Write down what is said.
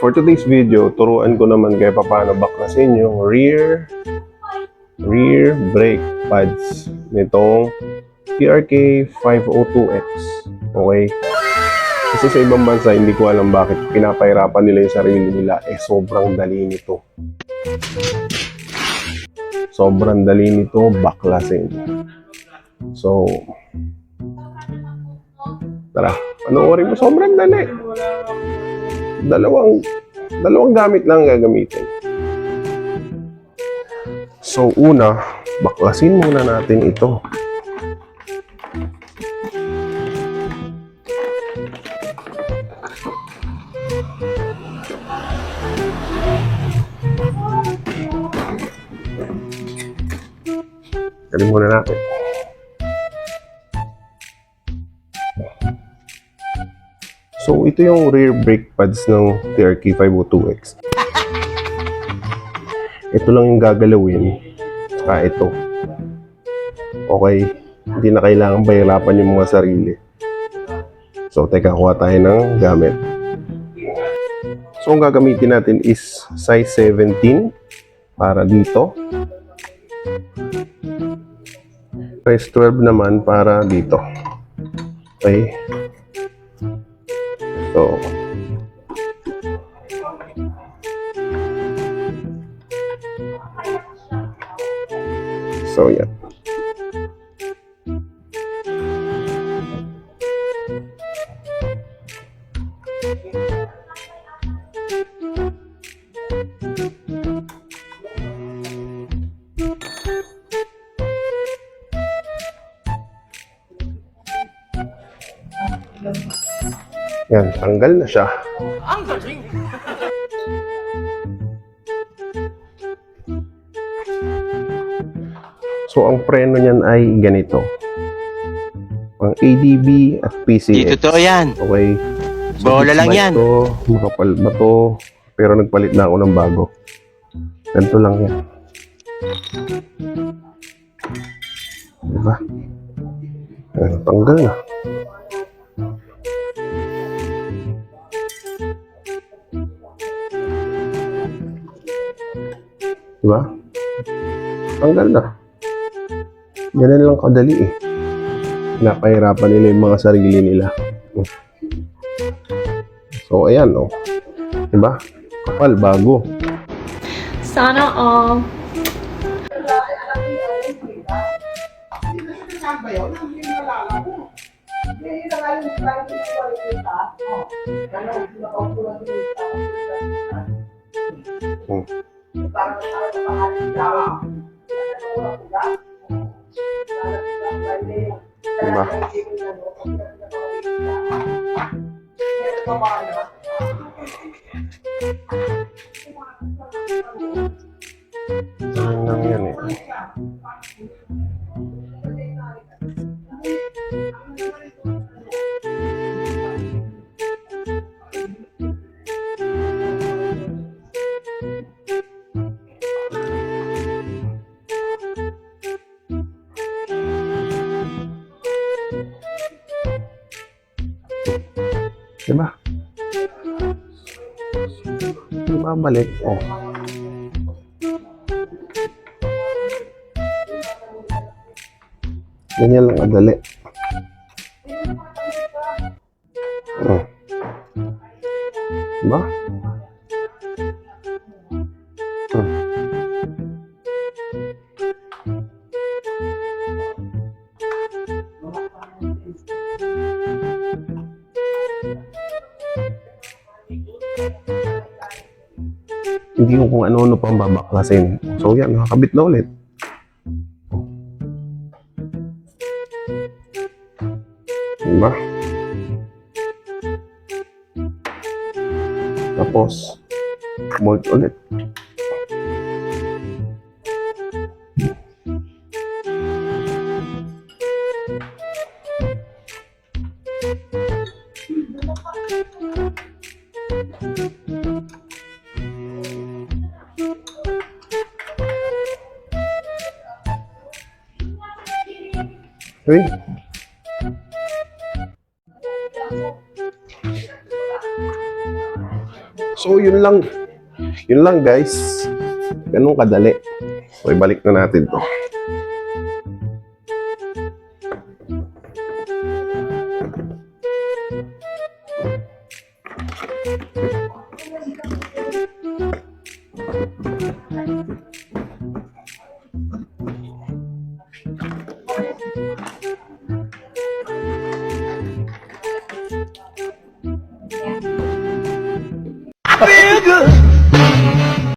For today's video, turuan ko naman kayo paano baklasin yung rear brake pads nitong TRK 502X. Okay? Kasi sa ibang bansa, hindi ko alam bakit pinapahirapan nila yung sarili nila. Sobrang dali nito. Sobrang dali nito baklasin. So, tara, panoorin mo. Sobrang dali. Dalawang gamit lang gagamitin. So, una, baklasin muna natin ito. Galing muna natin. So, ito yung rear brake pads ng TRK 502X. Ito lang yung gagalawin. Saka ito. Okay. Hindi na kailangan bahirapan yung mga sarili. So, teka, kuha tayo ng gamit. So, ang gagamitin natin is size 17 para dito. Size 12 naman para dito. Okay. So yan. Yan, tanggal na siya. Ang galing! So, ang preno niyan ay ganito. Ang ADB at PCX. Di totoo yan. Okay. So, bola lang yan. Ito, makapal ba to? Pero nagpalit na ako ng bago. Ganito lang yan. Diba? Ayan, tanggal na. Diba? Tanggal na. Ganun lang kadali eh. Napahirapan nila yung mga sarili nila. So, ayan oh. Diba? Kapal, bago. Sana all. Diba? Ganun lang yan eh. Diba? Diba balik? Oh. Ganyan lang kadali. Oh. Diba? Hindi ko kung ano-ano pang babaklasin. So yan, nakakabit na ulit. Diba? Tapos, bolt ulit. Okay. So, yun lang. Yun lang, guys. Ganun kadali. So, ibalik na natin to.